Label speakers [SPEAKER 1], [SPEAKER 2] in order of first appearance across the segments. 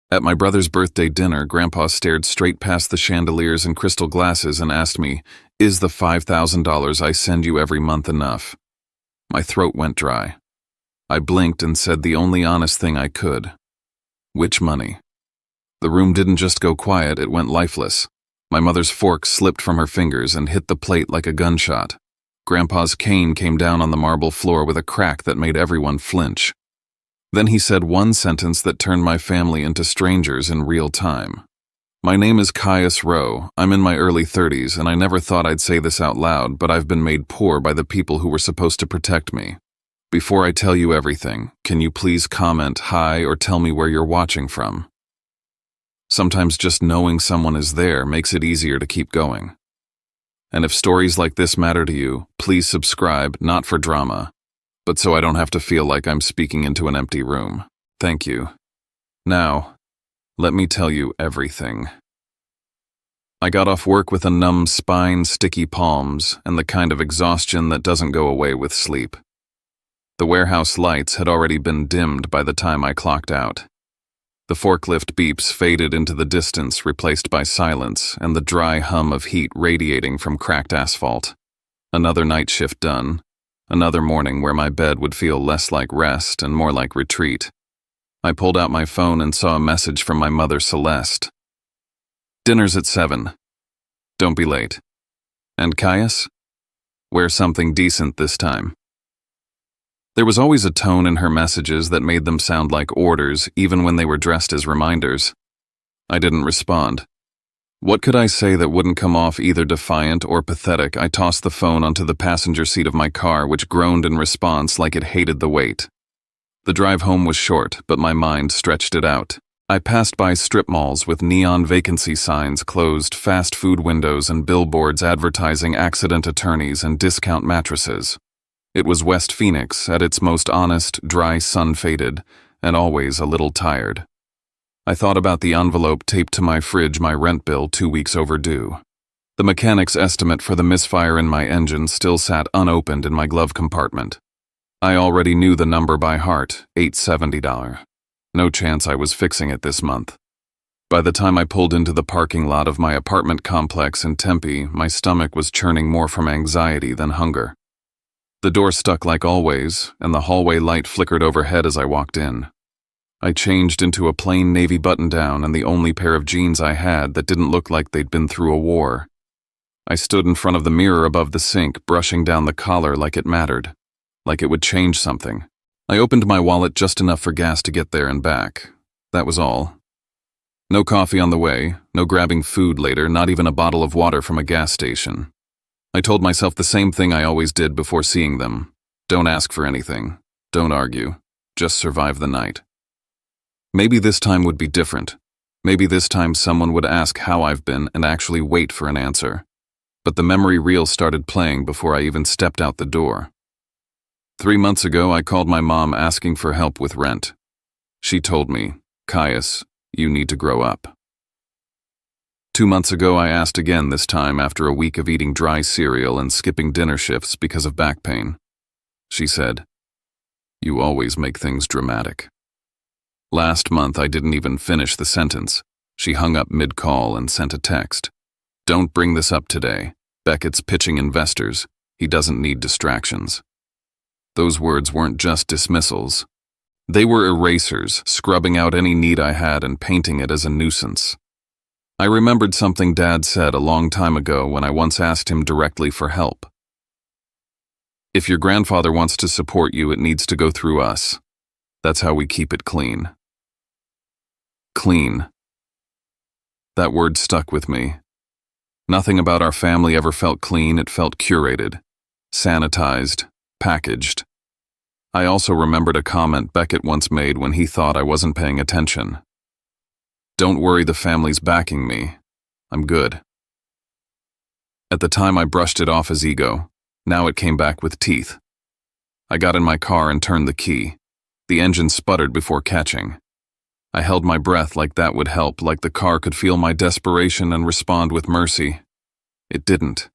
[SPEAKER 1] At my brother's birthday dinner, Grandpa stared straight past the chandeliers and crystal glasses and asked me, "Is the $5,000 I send you every month enough?" My throat went dry. I blinked and said the only honest thing I could. "Which money?" The room didn't just go quiet, it went lifeless. My mother's fork slipped from her fingers and hit the plate like a gunshot. Grandpa's cane came down on the marble floor with a crack that made everyone flinch. Then he said one sentence that turned my family into strangers in real time. "My name is Caius Rowe. I'm in my early 30s, and I never thought I'd say this out loud, but I've been made poor by the people who were supposed to protect me. Before I tell you everything, can you please comment hi or tell me where you're watching from?" Sometimes just knowing someone is there makes it easier to keep going. And if stories like this matter to you, please subscribe, not for drama, but so I don't have to feel like I'm speaking into an empty room. Thank you. Now, let me tell you everything. I got off work with a numb spine, sticky palms, and the kind of exhaustion that doesn't go away with sleep. The warehouse lights had already been dimmed by the time I clocked out. The forklift beeps faded into the distance, replaced by silence and the dry hum of heat radiating from cracked asphalt. Another night shift done. Another morning where my bed would feel less like rest and more like retreat. I pulled out my phone and saw a message from my mother, Celeste. "Dinner's at 7. Don't be late. And Caius? Wear something decent this time." There was always a tone in her messages that made them sound like orders, even when they were dressed as reminders. I didn't respond. What could I say that wouldn't come off either defiant or pathetic? I tossed the phone onto the passenger seat of my car, which groaned in response like it hated the weight. The drive home was short, but my mind stretched it out. I passed by strip malls with neon vacancy signs, closed fast food windows, and billboards advertising accident attorneys and discount mattresses. It was West Phoenix, at its most honest, dry, sun-faded, and always a little tired. I thought about the envelope taped to my fridge, my rent bill 2 weeks overdue. The mechanic's estimate for the misfire in my engine still sat unopened in my glove compartment. I already knew the number by heart, $870. No chance I was fixing it this month. By the time I pulled into the parking lot of my apartment complex in Tempe, my stomach was churning more from anxiety than hunger. The door stuck like always, and the hallway light flickered overhead as I walked in. I changed into a plain navy button-down and the only pair of jeans I had that didn't look like they'd been through a war. I stood in front of the mirror above the sink, brushing down the collar like it mattered, like it would change something. I opened my wallet just enough for gas to get there and back. That was all. No coffee on the way, no grabbing food later, not even a bottle of water from a gas station. I told myself the same thing I always did before seeing them. Don't ask for anything. Don't argue. Just survive the night. Maybe this time would be different. Maybe this time someone would ask how I've been and actually wait for an answer. But the memory reel started playing before I even stepped out the door. 3 months ago, I called my mom asking for help with rent. She told me, "Caius, you need to grow up." 2 months ago, I asked again, this time after a week of eating dry cereal and skipping dinner shifts because of back pain. She said, "You always make things dramatic." Last month, I didn't even finish the sentence. She hung up mid-call and sent a text. "Don't bring this up today. Beckett's pitching investors. He doesn't need distractions." Those words weren't just dismissals. They were erasers, scrubbing out any need I had and painting it as a nuisance. I remembered something Dad said a long time ago when I once asked him directly for help. "If your grandfather wants to support you, it needs to go through us. That's how we keep it clean." Clean. That word stuck with me. Nothing about our family ever felt clean. It felt curated, sanitized, packaged. I also remembered a comment Beckett once made when he thought I wasn't paying attention. "Don't worry, the family's backing me. I'm good." At the time I brushed it off as ego. Now it came back with teeth. I got in my car and turned the key. The engine sputtered before catching. I held my breath like that would help, like the car could feel my desperation and respond with mercy. It didn't.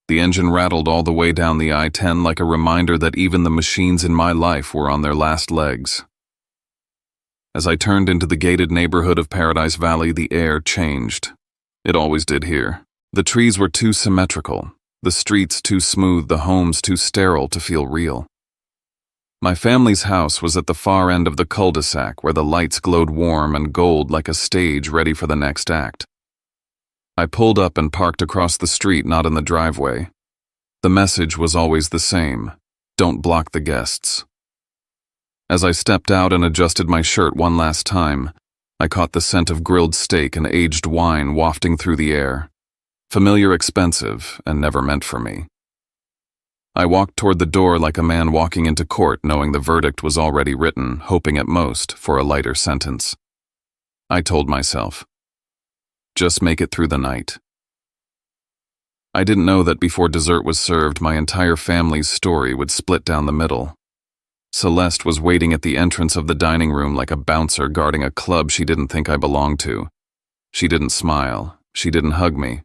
[SPEAKER 1] The engine rattled all the way down the I-10 like a reminder that even the machines in my life were on their last legs. As I turned into the gated neighborhood of Paradise Valley, the air changed. It always did here. The trees were too symmetrical, the streets too smooth, the homes too sterile to feel real. My family's house was at the far end of the cul-de-sac where the lights glowed warm and gold like a stage ready for the next act. I pulled up and parked across the street, not in the driveway. The message was always the same: don't block the guests. As I stepped out and adjusted my shirt one last time, I caught the scent of grilled steak and aged wine wafting through the air. Familiar, expensive, and never meant for me. I walked toward the door like a man walking into court, knowing the verdict was already written, hoping at most for a lighter sentence. I told myself, just make it through the night. I didn't know that before dessert was served, my entire family's story would split down the middle. Celeste was waiting at the entrance of the dining room like a bouncer guarding a club she didn't think I belonged to. She didn't smile. She didn't hug me.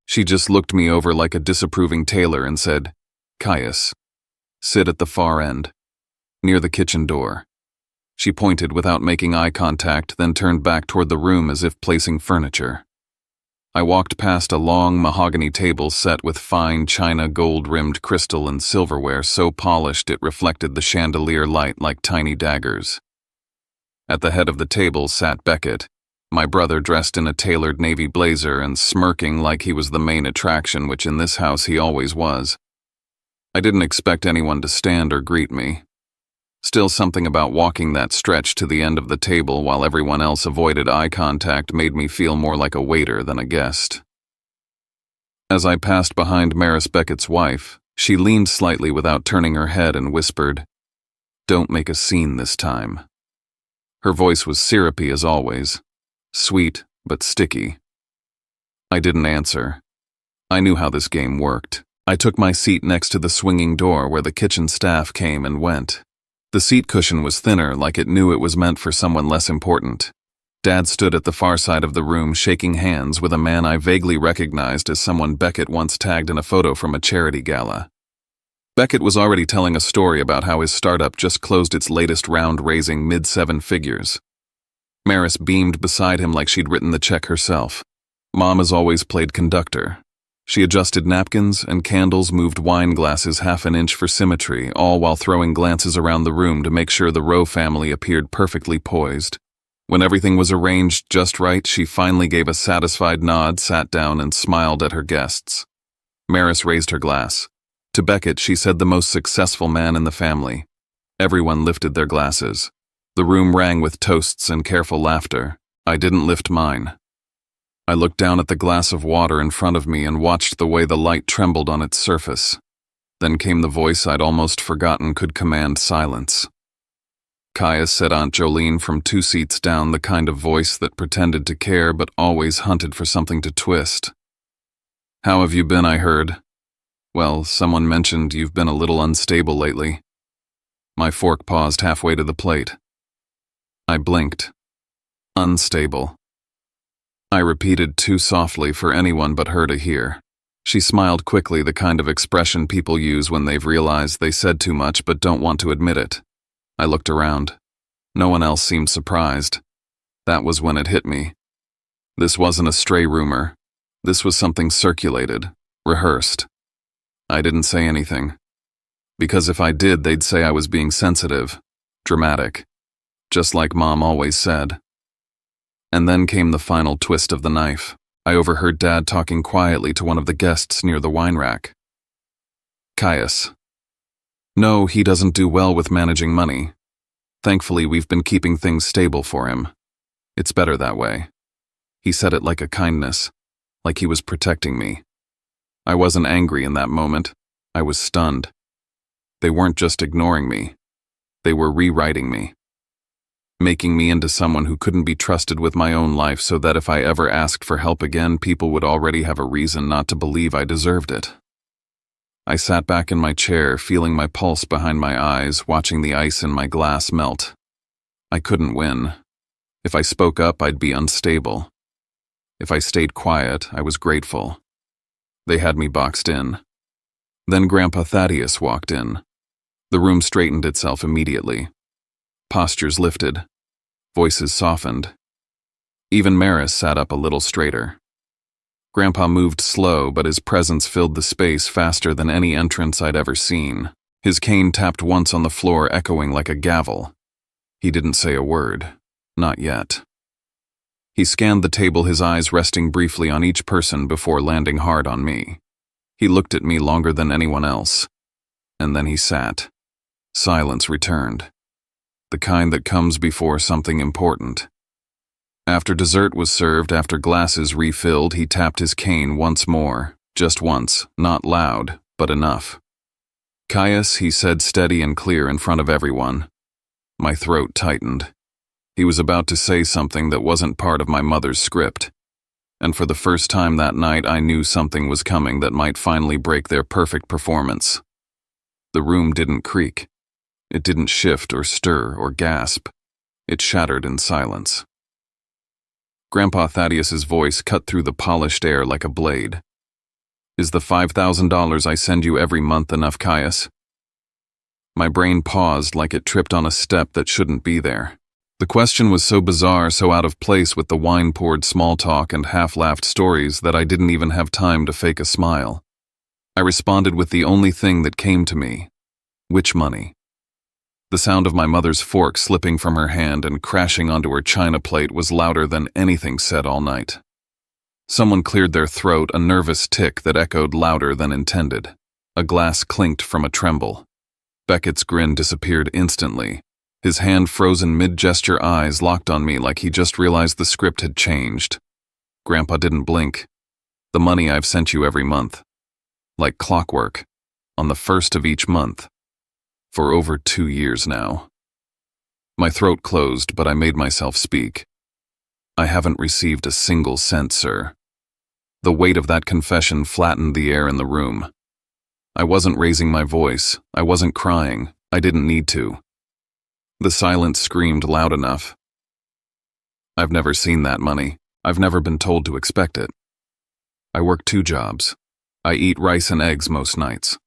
[SPEAKER 1] She just looked me over like a disapproving tailor and said, "Caius, sit at the far end, near the kitchen door." She pointed without making eye contact, then turned back toward the room as if placing furniture. I walked past a long mahogany table set with fine china gold-rimmed crystal and silverware so polished it reflected the chandelier light like tiny daggers. At the head of the table sat Beckett, my brother dressed in a tailored navy blazer and smirking like he was the main attraction, which in this house he always was. I didn't expect anyone to stand or greet me. Still, something about walking that stretch to the end of the table while everyone else avoided eye contact made me feel more like a waiter than a guest. As I passed behind Maris Beckett's wife, she leaned slightly without turning her head and whispered, "Don't make a scene this time." Her voice was syrupy as always, sweet but sticky. I didn't answer. I knew how this game worked. I took my seat next to the swinging door where the kitchen staff came and went. The seat cushion was thinner, like it knew it was meant for someone less important. Dad stood at the far side of the room shaking hands with a man I vaguely recognized as someone Beckett once tagged in a photo from a charity gala. Beckett was already telling a story about how his startup just closed its latest round, raising mid-seven figures. Maris beamed beside him like she'd written the check herself. Mom has always played conductor. She adjusted napkins and candles, moved wine glasses half an inch for symmetry, all while throwing glances around the room to make sure the Rowe family appeared perfectly poised. When everything was arranged just right, she finally gave a satisfied nod, sat down, and smiled at her guests. Maris raised her glass. To Beckett, she said the most successful man in the family. Everyone lifted their glasses. The room rang with toasts and careful laughter. I didn't lift mine. I looked down at the glass of water in front of me and watched the way the light trembled on its surface. Then came the voice I'd almost forgotten could command silence. "Caius," said Aunt Jolene from 2 seats down, the kind of voice that pretended to care but always hunted for something to twist. "How have you been, I heard? Well, someone mentioned you've been a little unstable lately." My fork paused halfway to the plate. I blinked. Unstable. I repeated too softly for anyone but her to hear. She smiled quickly, the kind of expression people use when they've realized they said too much but don't want to admit it. I looked around. No one else seemed surprised. That was when it hit me. This wasn't a stray rumor. This was something circulated, rehearsed. I didn't say anything. Because if I did, they'd say I was being sensitive, dramatic, just like Mom always said. And then came the final twist of the knife. I overheard Dad talking quietly to one of the guests near the wine rack. "Caius. No, he doesn't do well with managing money. Thankfully, we've been keeping things stable for him. It's better that way." He said it like a kindness, like he was protecting me. I wasn't angry in that moment. I was stunned. They weren't just ignoring me. They were rewriting me. Making me into someone who couldn't be trusted with my own life so that if I ever asked for help again, people would already have a reason not to believe I deserved it. I sat back in my chair, feeling my pulse behind my eyes, watching the ice in my glass melt. I couldn't win. If I spoke up, I'd be unstable. If I stayed quiet, I was grateful. They had me boxed in. Then Grandpa Thaddeus walked in. The room straightened itself immediately. Postures lifted. Voices softened. Even Maris sat up a little straighter. Grandpa moved slow, but his presence filled the space faster than any entrance I'd ever seen. His cane tapped once on the floor, echoing like a gavel. He didn't say a word. Not yet. He scanned the table, his eyes resting briefly on each person before landing hard on me. He looked at me longer than anyone else. And then he sat. Silence returned. The kind that comes before something important. After dessert was served, after glasses refilled, he tapped his cane once more. Just once, not loud, but enough. "Caius," he said, steady and clear in front of everyone. My throat tightened. He was about to say something that wasn't part of my mother's script. And for the first time that night, I knew something was coming that might finally break their perfect performance. The room didn't creak. It didn't shift or stir or gasp. It shattered in silence. Grandpa Thaddeus's voice cut through the polished air like a blade. "Is the $5,000 I send you every month enough, Caius?" My brain paused like it tripped on a step that shouldn't be there. The question was so bizarre, so out of place with the wine-poured small talk and half-laughed stories that I didn't even have time to fake a smile. I responded with the only thing that came to me. Which money? The sound of my mother's fork slipping from her hand and crashing onto her china plate was louder than anything said all night. Someone cleared their throat, a nervous tick that echoed louder than intended. A glass clinked from a tremble. Beckett's grin disappeared instantly. His hand frozen mid-gesture, eyes locked on me like he just realized the script had changed. Grandpa didn't blink. "The money I've sent you every month. Like clockwork. On the first of each month. For over 2 years now." My throat closed, but I made myself speak. "I haven't received a single cent, sir." The weight of that confession flattened the air in the room. I wasn't raising my voice. I wasn't crying. I didn't need to. The silence screamed loud enough. "I've never seen that money. I've never been told to expect it. I work 2 jobs. I eat rice and eggs most nights.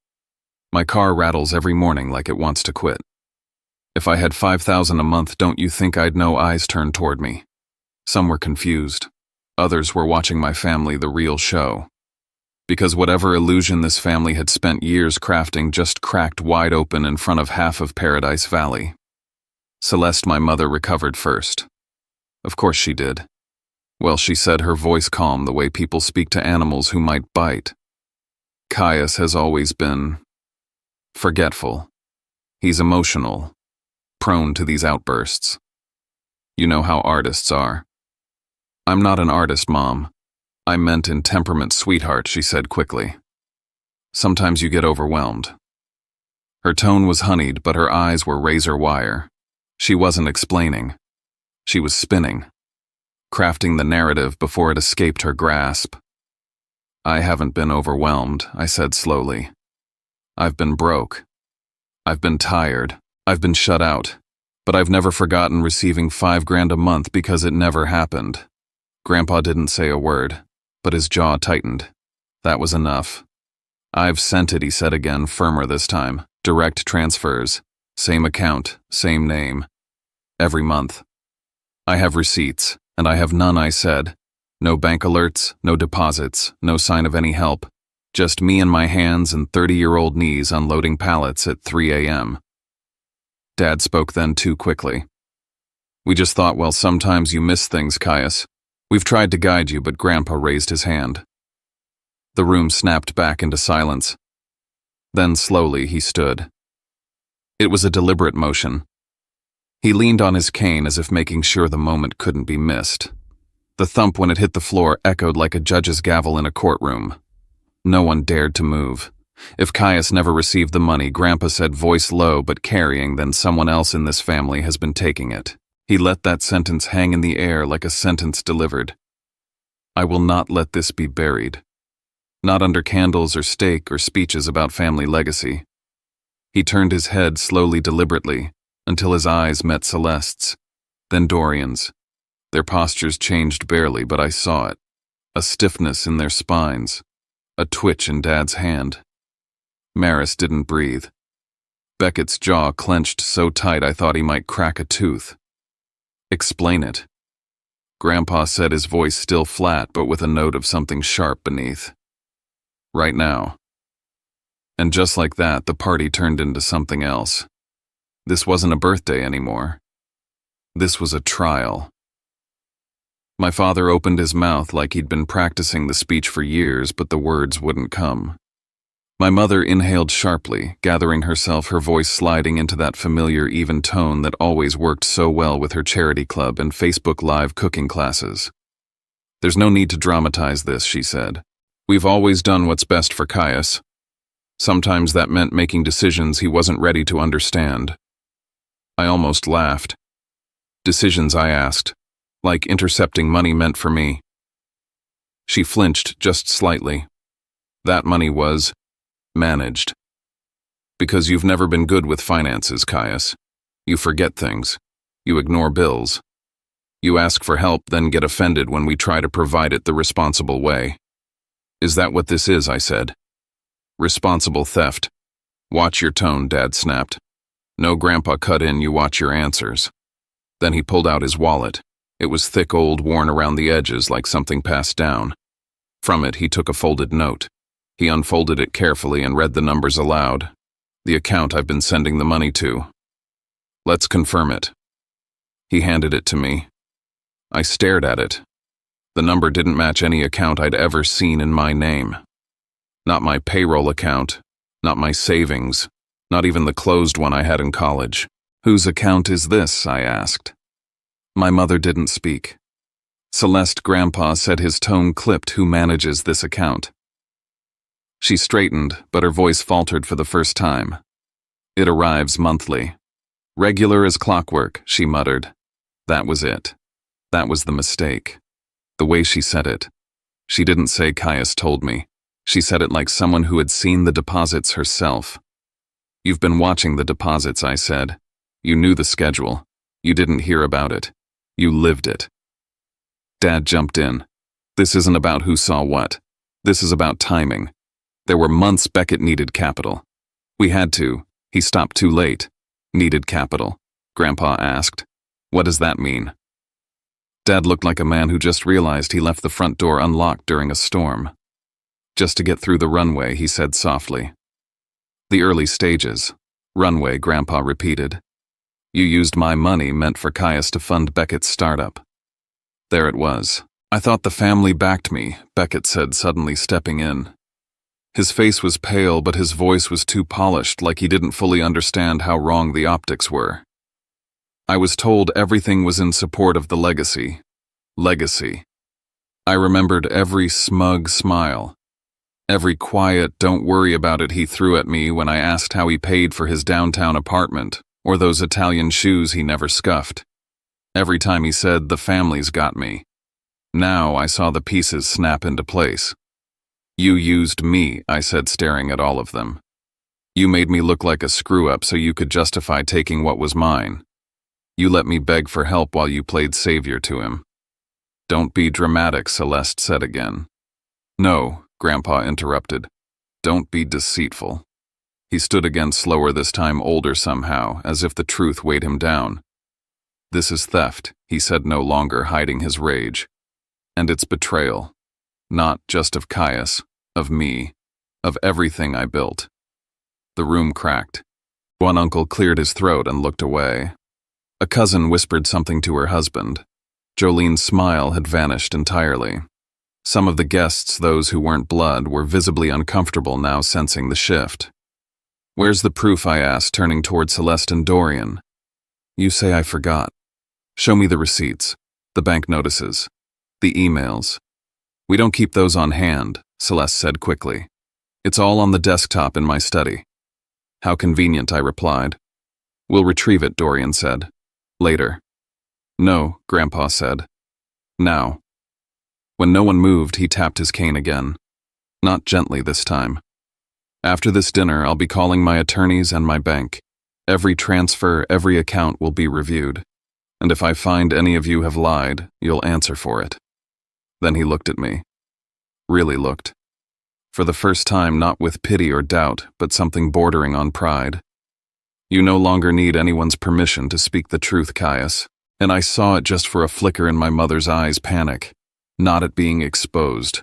[SPEAKER 1] My car rattles every morning like it wants to quit. If I had $5,000 a month, don't you think I'd know?" Eyes turned toward me. Some were confused. Others were watching my family, the real show. Because whatever illusion this family had spent years crafting just cracked wide open in front of half of Paradise Valley. Celeste, my mother, recovered first. Of course she did. Well, she said, her voice calm, the way people speak to animals who might bite. "Caius has always been forgetful. He's emotional, prone to these outbursts. You know how artists are." "I'm not an artist, Mom. I meant in temperament, sweetheart," she said quickly. "Sometimes you get overwhelmed." Her tone was honeyed, but her eyes were razor wire. She wasn't explaining. She was spinning, crafting the narrative before it escaped her grasp. "I haven't been overwhelmed," I said slowly. "I've been broke. I've been tired. I've been shut out. But I've never forgotten receiving $5,000 a month because it never happened." Grandpa didn't say a word, but his jaw tightened. That was enough. "I've sent it," he said again, firmer this time. "Direct transfers. Same account, same name. Every month. I have receipts, and I have none," I said. "No bank alerts, no deposits, no sign of any help. Just me and my hands and 30-year-old knees unloading pallets at 3 a.m. Dad spoke then too quickly. "We just thought, well, sometimes you miss things, Caius. We've tried to guide you," but Grandpa raised his hand. The room snapped back into silence. Then slowly he stood. It was a deliberate motion. He leaned on his cane as if making sure the moment couldn't be missed. The thump when it hit the floor echoed like a judge's gavel in a courtroom. No one dared to move. If Caius never received the money, Grandpa said, voice low but carrying, then someone else in this family has been taking it. He let that sentence hang in the air like a sentence delivered. "I will not let this be buried. Not under candles or steak or speeches about family legacy." He turned his head slowly, deliberately, until his eyes met Celeste's, then Dorian's. Their postures changed barely, but I saw it. A stiffness in their spines, a twitch in Dad's hand. Maris didn't breathe. Beckett's jaw clenched so tight I thought he might crack a tooth. Explain it. Grandpa said, his voice still flat but with a note of something sharp beneath. Right now. And just like that, the party turned into something else. This wasn't a birthday anymore. This was a trial. My father opened his mouth like he'd been practicing the speech for years, but the words wouldn't come. My mother inhaled sharply, gathering herself, her voice sliding into that familiar, even tone that always worked so well with her charity club and Facebook Live cooking classes. There's no need to dramatize this, she said. We've always done what's best for Caius. Sometimes that meant making decisions he wasn't ready to understand. I almost laughed. Decisions, I asked, like intercepting money meant for me. She flinched just slightly. That money was managed. Because you've never been good with finances, Caius. You forget things. You ignore bills. You ask for help, then get offended when we try to provide it the responsible way. Is that what this is? I said. Responsible theft. Watch your tone, Dad snapped. No, Grandpa cut in, you watch your answers. Then he pulled out his wallet. It was thick, old, worn around the edges like something passed down. From it, he took a folded note. He unfolded it carefully and read the numbers aloud. The account I've been sending the money to. Let's confirm it. He handed it to me. I stared at it. The number didn't match any account I'd ever seen in my name. Not my payroll account, not my savings, not even the closed one I had in college. Whose account is this? I asked. My mother didn't speak. Celeste, Grandpa said, his tone clipped. Who manages this account? She straightened, but her voice faltered for the first time. It arrives monthly. Regular as clockwork, she muttered. That was it. That was the mistake. The way she said it. She didn't say Caius told me. She said it like someone who had seen the deposits herself. You've been watching the deposits, I said. You knew the schedule. You didn't hear about it. You lived it. Dad jumped in. This isn't about who saw what. This is about timing. There were months Beckett needed capital. We had to. He stopped too late. Needed capital. Grandpa asked. What does that mean? Dad looked like a man who just realized he left the front door unlocked during a storm. Just to get through the runway, he said softly. The early stages. Runway, Grandpa repeated. You used my money meant for Caius to fund Beckett's startup. There it was. I thought the family backed me, Beckett said, suddenly stepping in. His face was pale, but his voice was too polished, like he didn't fully understand how wrong the optics were. I was told everything was in support of the legacy. Legacy. I remembered every smug smile. Every quiet, don't worry about it he threw at me when I asked how he paid for his downtown apartment, or those Italian shoes he never scuffed. Every time he said, the family's got me. Now I saw the pieces snap into place. You used me, I said, staring at all of them. You made me look like a screw-up so you could justify taking what was mine. You let me beg for help while you played savior to him. Don't be dramatic, Celeste said again. No, Grandpa interrupted. Don't be deceitful. He stood again, slower this time, older somehow, as if the truth weighed him down. This is theft, he said, no longer hiding his rage. And it's betrayal. Not just of Caius, of me, of everything I built. The room cracked. One uncle cleared his throat and looked away. A cousin whispered something to her husband. Jolene's smile had vanished entirely. Some of the guests, those who weren't blood, were visibly uncomfortable now, sensing the shift. Where's the proof? I asked, turning toward Celeste and Dorian. You say I forgot. Show me the receipts, the bank notices, the emails. We don't keep those on hand, Celeste said quickly. It's all on the desktop in my study. How convenient, I replied. We'll retrieve it, Dorian said. Later. No, Grandpa said. Now. When no one moved, he tapped his cane again. Not gently this time. After this dinner, I'll be calling my attorneys and my bank. Every transfer, every account will be reviewed. And if I find any of you have lied, you'll answer for it. Then he looked at me. Really looked. For the first time, not with pity or doubt, but something bordering on pride. You no longer need anyone's permission to speak the truth, Caius. And I saw it just for a flicker in my mother's eyes, panic, not at being exposed,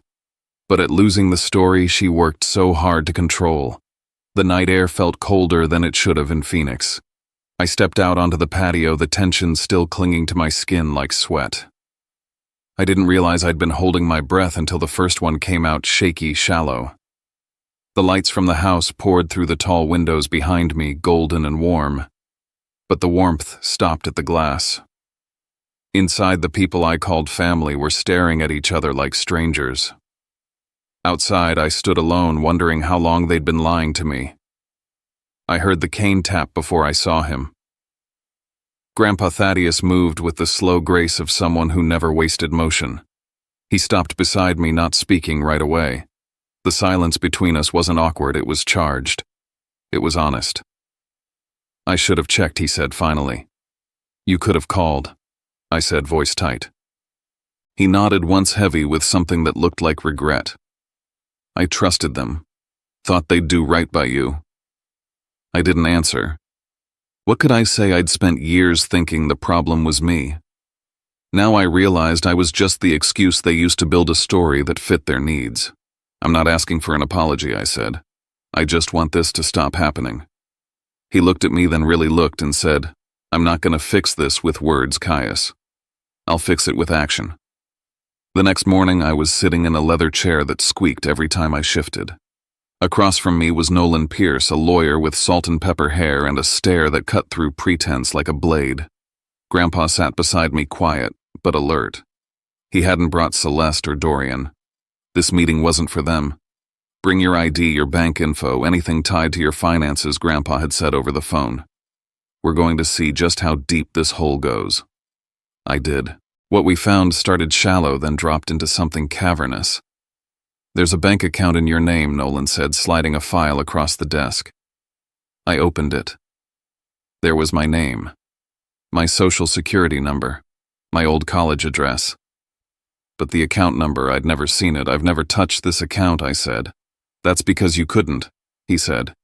[SPEAKER 1] but at losing the story she worked so hard to control. The night air felt colder than it should have in Phoenix. I stepped out onto the patio, the tension still clinging to my skin like sweat. I didn't realize I'd been holding my breath until the first one came out shaky, shallow. The lights from the house poured through the tall windows behind me, golden and warm. But the warmth stopped at the glass. Inside, the people I called family were staring at each other like strangers. Outside, I stood alone, wondering how long they'd been lying to me. I heard the cane tap before I saw him. Grandpa Thaddeus moved with the slow grace of someone who never wasted motion. He stopped beside me, not speaking right away. The silence between us wasn't awkward, it was charged. It was honest. "I should have checked," he said finally. "You could have called," I said, voice tight. He nodded once heavy with something that looked like regret. "I trusted them. Thought they'd do right by you." I didn't answer. What could I say? I'd spent years thinking the problem was me. Now I realized I was just the excuse they used to build a story that fit their needs. "I'm not asking for an apology," I said. "I just want this to stop happening." He looked at me, then really looked, and said, "I'm not going to fix this with words, Caius. I'll fix it with action." The next morning, I was sitting in a leather chair that squeaked every time I shifted. Across from me was Nolan Pierce, a lawyer with salt and pepper hair and a stare that cut through pretense like a blade. Grandpa sat beside me, quiet but alert. He hadn't brought Celeste or Dorian. This meeting wasn't for them. "Bring your ID, your bank info, anything tied to your finances," Grandpa had said over the phone. "We're going to see just how deep this hole goes." I did. What we found started shallow, then dropped into something cavernous. "There's a bank account in your name," Nolan said, sliding a file across the desk. I opened it. There was my name, my social security number, my old college address. But the account number, I'd never seen it. "I've never touched this account," I said. "That's because you couldn't," he said.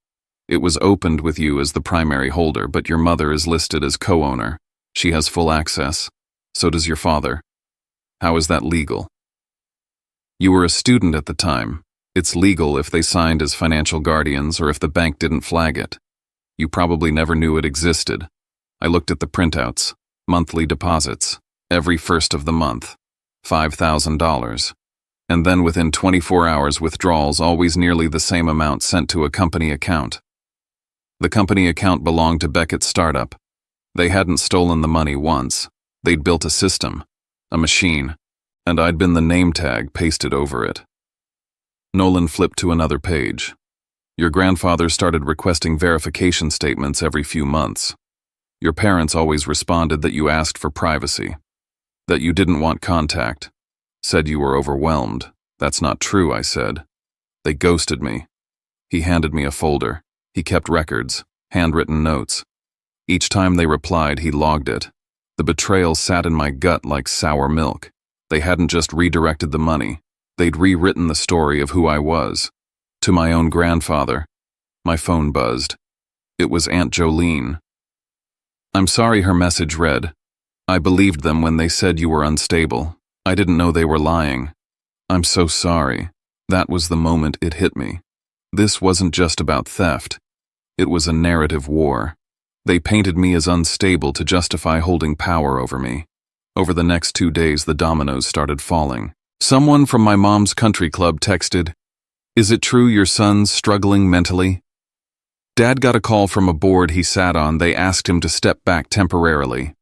[SPEAKER 1] "It was opened with you as the primary holder, but your mother is listed as co-owner. She has full access. So does your father. How is that legal?" "You were a student at the time. It's legal if they signed as financial guardians or if the bank didn't flag it. You probably never knew it existed." I looked at the printouts. Monthly deposits. Every first of the month. $5,000. And then within 24 hours withdrawals, always nearly the same amount sent to a company account. The company account belonged to Beckett's startup. They hadn't stolen the money once. They'd built a system, a machine, and I'd been the name tag pasted over it. Nolan flipped to another page. "Your grandfather started requesting verification statements every few months. Your parents always responded that you asked for privacy, that you didn't want contact, said you were overwhelmed." "That's not true," I said. "They ghosted me." He handed me a folder. He kept records, handwritten notes. Each time they replied, he logged it. The betrayal sat in my gut like sour milk. They hadn't just redirected the money. They'd rewritten the story of who I was. To my own grandfather. My phone buzzed. It was Aunt Jolene. "I'm sorry," her message read. "I believed them when they said you were unstable. I didn't know they were lying. I'm so sorry." That was the moment it hit me. This wasn't just about theft. It was a narrative war. They painted me as unstable to justify holding power over me. Over the next 2 days, the dominoes started falling. Someone from my mom's country club texted, "Is it true your son's struggling mentally?" Dad got a call from a board he sat on. They asked him to step back temporarily.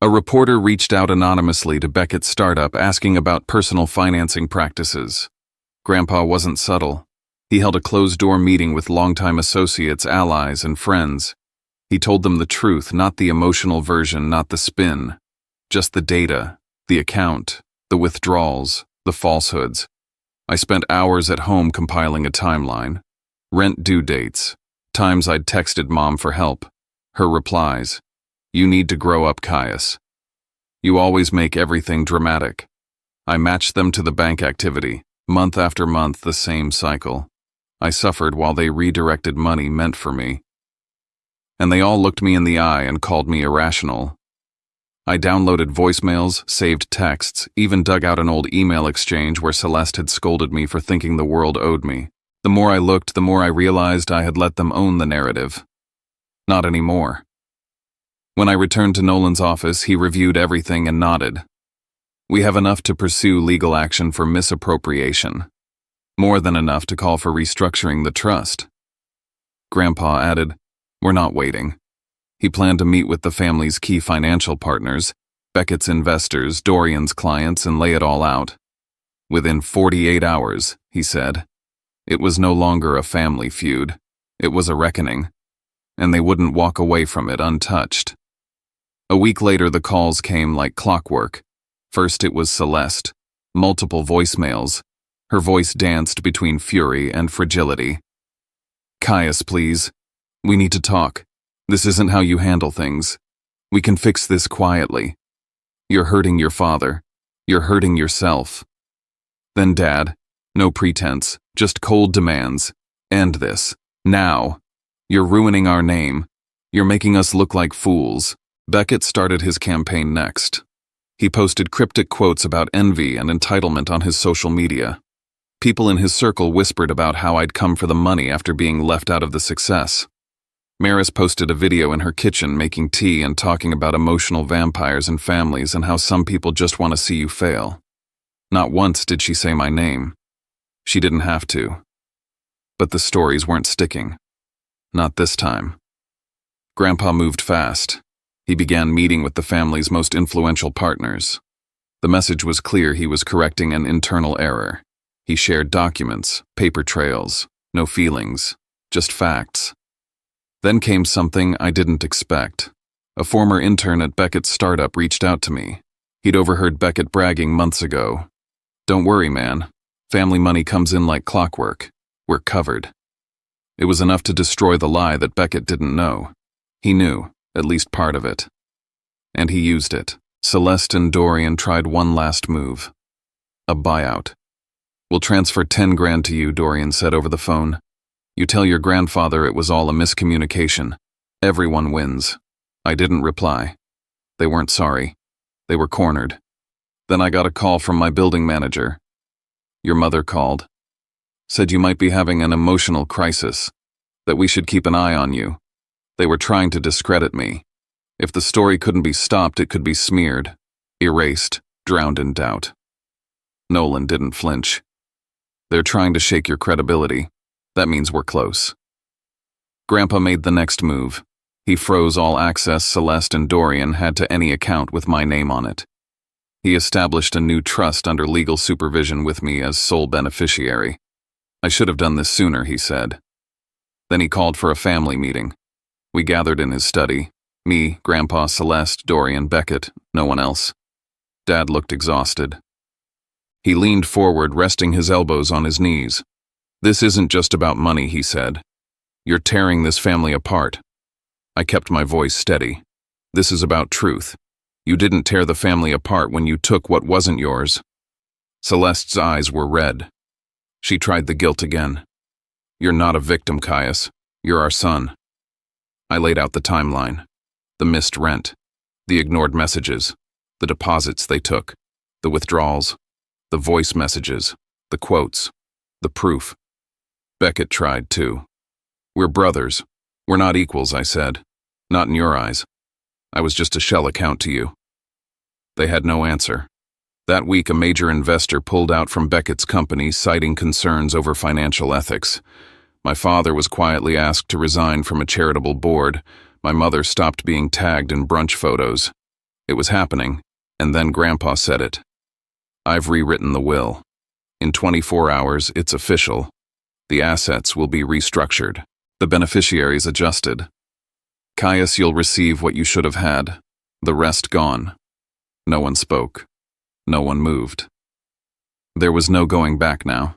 [SPEAKER 1] A reporter reached out anonymously to Beckett's startup asking about personal financing practices. Grandpa wasn't subtle. He held a closed-door meeting with longtime associates, allies, and friends. He told them the truth, not the emotional version, not the spin. Just the data, the account, the withdrawals, the falsehoods. I spent hours at home compiling a timeline. Rent due dates, times I'd texted Mom for help. Her replies, "You need to grow up, Caius. You always make everything dramatic." I matched them to the bank activity. Month after month, the same cycle. I suffered while they redirected money meant for me. And they all looked me in the eye and called me irrational. I downloaded voicemails, saved texts, even dug out an old email exchange where Celeste had scolded me for thinking the world owed me. The more I looked, the more I realized I had let them own the narrative. Not anymore. When I returned to Nolan's office, he reviewed everything and nodded. We have enough to pursue legal action for misappropriation. More than enough to call for restructuring the trust. Grandpa added, "We're not waiting." He planned to meet with the family's key financial partners, Beckett's investors, Dorian's clients, and lay it all out. Within 48 hours, he said. It was no longer a family feud. It was a reckoning. And they wouldn't walk away from it untouched. A week later, the calls came like clockwork. First it was Celeste. Multiple voicemails. Her voice danced between fury and fragility. "Caius, please. We need to talk. This isn't how you handle things. We can fix this quietly. You're hurting your father. You're hurting yourself." Then Dad, no pretense, just cold demands. "End this. Now. You're ruining our name. You're making us look like fools." Beckett started his campaign next. He posted cryptic quotes about envy and entitlement on his social media. People in his circle whispered about how I'd come for the money after being left out of the success. Maris posted a video in her kitchen making tea and talking about emotional vampires and families and how some people just want to see you fail. Not once did she say my name. She didn't have to. But the stories weren't sticking. Not this time. Grandpa moved fast. He began meeting with the family's most influential partners. The message was clear: he was correcting an internal error. He shared documents, paper trails, no feelings, just facts. Then came something I didn't expect. A former intern at Beckett's startup reached out to me. He'd overheard Beckett bragging months ago. "Don't worry, man. Family money comes in like clockwork. We're covered." It was enough to destroy the lie that Beckett didn't know. He knew, at least part of it. And he used it. Celeste and Dorian tried one last move. A buyout. "We'll transfer 10 grand to you," Dorian said over the phone. "You tell your grandfather it was all a miscommunication. Everyone wins." I didn't reply. They weren't sorry. They were cornered. Then I got a call from my building manager. "Your mother called. Said you might be having an emotional crisis. That we should keep an eye on you. They were trying to discredit me. If the story couldn't be stopped, it could be smeared, erased, drowned in doubt." Nolan didn't flinch. "They're trying to shake your credibility. That means we're close." Grandpa made the next move. He froze all access Celeste and Dorian had to any account with my name on it. He established a new trust under legal supervision with me as sole beneficiary. "I should have done this sooner," he said. Then he called for a family meeting. We gathered in his study. Me, Grandpa, Celeste, Dorian, Beckett, no one else. Dad looked exhausted. He leaned forward, resting his elbows on his knees. "This isn't just about money," he said. "You're tearing this family apart." I kept my voice steady. "This is about truth. You didn't tear the family apart when you took what wasn't yours." Celeste's eyes were red. She tried the guilt again. "You're not a victim, Caius. You're our son." I laid out the timeline. The missed rent, the ignored messages, the deposits they took, the withdrawals, the voice messages, the quotes, the proof. Beckett tried too. "We're brothers. We're not equals," I said. "Not in your eyes. I was just a shell account to you." They had no answer. That week, a major investor pulled out from Beckett's company, citing concerns over financial ethics. My father was quietly asked to resign from a charitable board. My mother stopped being tagged in brunch photos. It was happening, and then Grandpa said it. "I've rewritten the will. In 24 hours, it's official. The assets will be restructured. The beneficiaries adjusted. Caius, you'll receive what you should have had. The rest gone." No one spoke. No one moved. There was no going back now.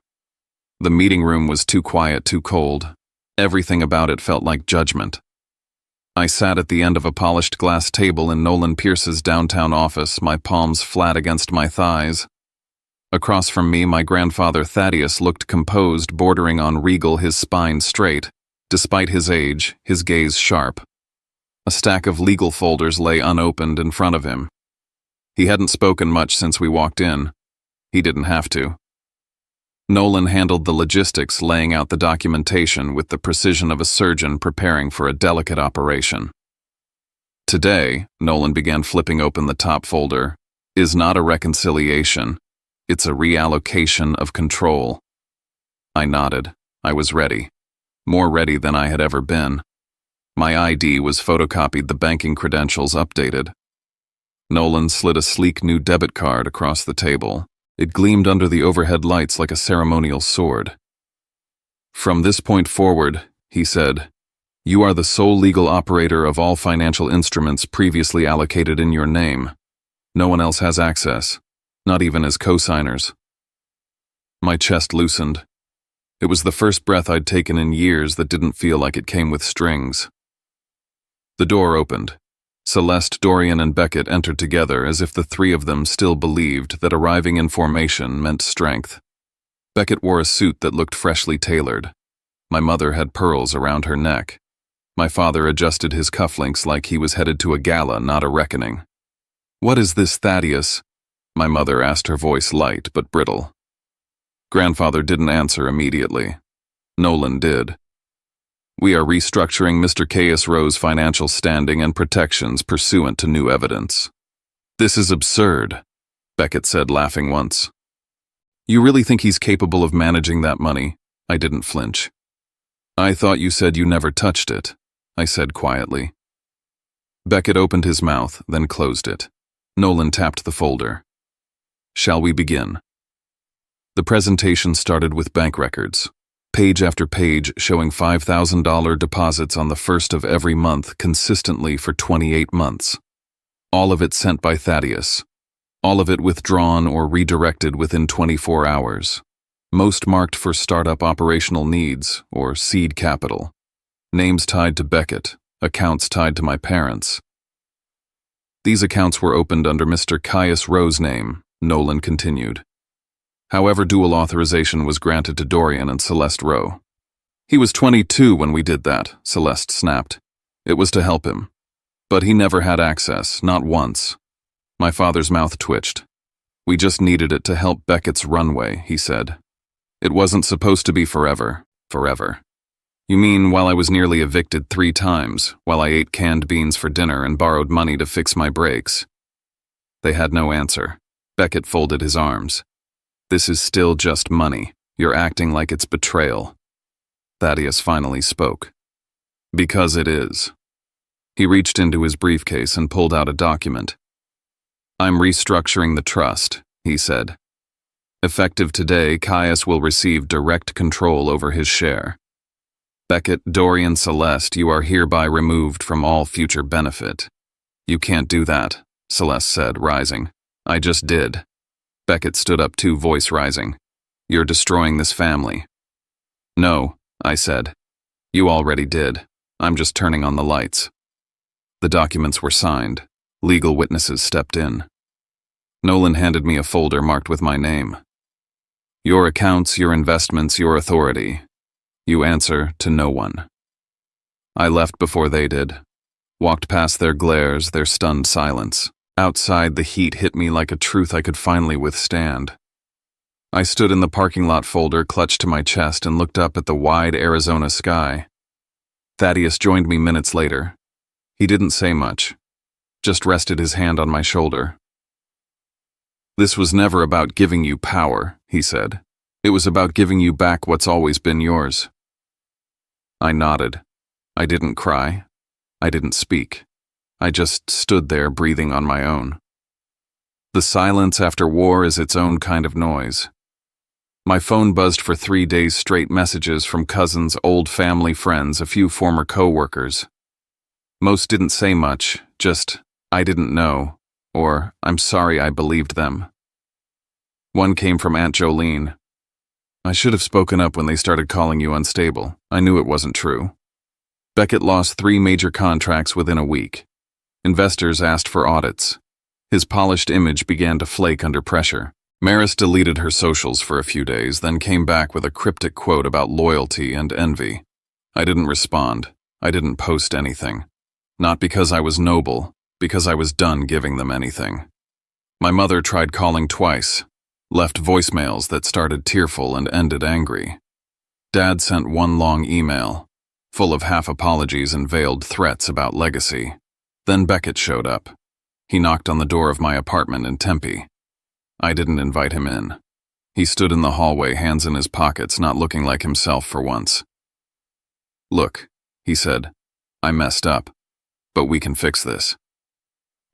[SPEAKER 1] The meeting room was too quiet, too cold. Everything about it felt like judgment. I sat at the end of a polished glass table in Nolan Pierce's downtown office, my palms flat against my thighs. Across from me, my grandfather Thaddeus looked composed, bordering on regal, his spine straight. Despite his age, his gaze sharp. A stack of legal folders lay unopened in front of him. He hadn't spoken much since we walked in. He didn't have to. Nolan handled the logistics, laying out the documentation with the precision of a surgeon preparing for a delicate operation. Today, Nolan began flipping open the top folder, is not a reconciliation. It's a reallocation of control. I nodded. I was ready. More ready than I had ever been. My ID was photocopied, the banking credentials updated. Nolan slid a sleek new debit card across the table. It gleamed under the overhead lights like a ceremonial sword. From this point forward, he said, you are the sole legal operator of all financial instruments previously allocated in your name. No one else has access, not even as co-signers. My chest loosened. It was the first breath I'd taken in years that didn't feel like it came with strings. The door opened. Celeste, Dorian, and Beckett entered together as if the three of them still believed that arriving in formation meant strength. Beckett wore a suit that looked freshly tailored. My mother had pearls around her neck. My father adjusted his cufflinks like he was headed to a gala, not a reckoning. "What is this, Thaddeus?" my mother asked, her voice light but brittle. Grandfather didn't answer immediately. Nolan did. "We are restructuring Mr. Caius Rowe's financial standing and protections pursuant to new evidence." "This is absurd," Beckett said, laughing once. "You really think he's capable of managing that money?" I didn't flinch. "I thought you said you never touched it," I said quietly. Beckett opened his mouth, then closed it. Nolan tapped the folder. "Shall we begin?" The presentation started with bank records. Page after page showing $5,000 deposits on the first of every month consistently for 28 months. All of it sent by Thaddeus. All of it withdrawn or redirected within 24 hours. Most marked for startup operational needs or seed capital. Names tied to Beckett, accounts tied to my parents. These accounts were opened under Mr. Caius Rowe's name, Nolan continued. However, dual authorization was granted to Dorian and Celeste Rowe. "He was 22 when we did that," Celeste snapped. "It was to help him. But he never had access, not once." My father's mouth twitched. "We just needed it to help Beckett's runway," he said. "It wasn't supposed to be forever. Forever. You mean while I was nearly evicted 3 times, while I ate canned beans for dinner and borrowed money to fix my brakes?" They had no answer. Beckett folded his arms. "This is still just money. You're acting like it's betrayal." Thaddeus finally spoke. "Because it is." He reached into his briefcase and pulled out a document. "I'm restructuring the trust," he said. "Effective today, Caius will receive direct control over his share. Beckett, Dorian, Celeste, you are hereby removed from all future benefit." "You can't do that," Celeste said, rising. "I just did." Beckett stood up too, voice rising. "You're destroying this family." "No," I said. "You already did. I'm just turning on the lights." The documents were signed. Legal witnesses stepped in. Nolan handed me a folder marked with my name. "Your accounts, your investments, your authority. You answer to no one." I left before they did. Walked past their glares, their stunned silence. Outside, the heat hit me like a truth I could finally withstand. I stood in the parking lot, folder clutched to my chest, and looked up at the wide Arizona sky. Thaddeus joined me minutes later. He didn't say much, just rested his hand on my shoulder. "This was never about giving you power," he said. "It was about giving you back what's always been yours." I nodded. I didn't cry. I didn't speak. I just stood there, breathing on my own. The silence after war is its own kind of noise. My phone buzzed for 3 days straight, messages from cousins, old family friends, a few former co-workers. Most didn't say much, just, "I didn't know," or "I'm sorry I believed them." One came from Aunt Jolene. "I should have spoken up when they started calling you unstable. I knew it wasn't true." Beckett lost 3 major contracts within a week. Investors asked for audits. His polished image began to flake under pressure. Maris deleted her socials for a few days, then came back with a cryptic quote about loyalty and envy. I didn't respond. I didn't post anything. Not because I was noble, because I was done giving them anything. My mother tried calling twice, left voicemails that started tearful and ended angry. Dad sent one long email, full of half apologies and veiled threats about legacy. Then Beckett showed up. He knocked on the door of my apartment in Tempe. I didn't invite him in. He stood in the hallway, hands in his pockets, not looking like himself for once. "Look," he said, "I messed up, but we can fix this."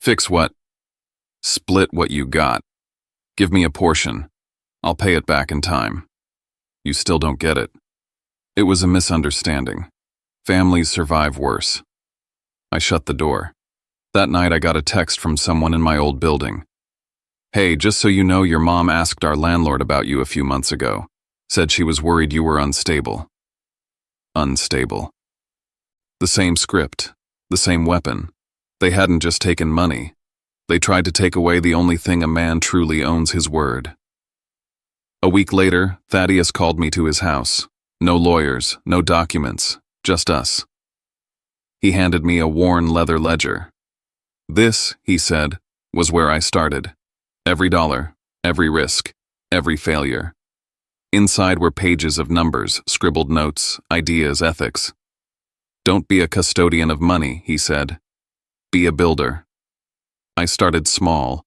[SPEAKER 1] "Fix what?" "Split what you got. Give me a portion. I'll pay it back in time." "You still don't get it." "It was a misunderstanding. Families survive worse." I shut the door. That night I got a text from someone in my old building. "Hey, just so you know, your mom asked our landlord about you a few months ago. Said she was worried you were unstable." Unstable. The same script, the same weapon. They hadn't just taken money. They tried to take away the only thing a man truly owns: his word. A week later, Thaddeus called me to his house. No lawyers, no documents, just us. He handed me a worn leather ledger. "This," he said, "was where I started. Every dollar, every risk, every failure." Inside were pages of numbers, scribbled notes, ideas, ethics. "Don't be a custodian of money," he said. "Be a builder." I started small,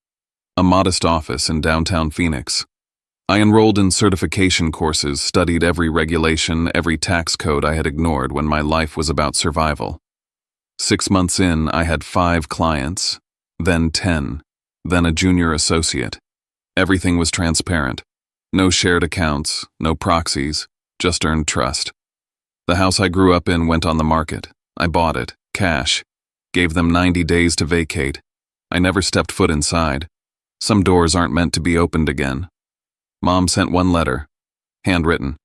[SPEAKER 1] a modest office in downtown Phoenix. I enrolled in certification courses, studied every regulation, every tax code I had ignored when my life was about survival. 6 months in, I had 5 clients, then 10, then a junior associate. Everything was transparent. No shared accounts, no proxies, just earned trust. The house I grew up in went on the market. I bought it, cash. Gave them 90 days to vacate. I never stepped foot inside. Some doors aren't meant to be opened again. Mom sent one letter, handwritten.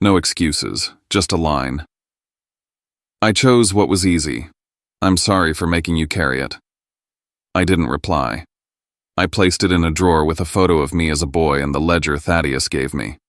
[SPEAKER 1] No excuses, just a line. "I chose what was easy. I'm sorry for making you carry it." I didn't reply. I placed it in a drawer with a photo of me as a boy and the ledger Thaddeus gave me.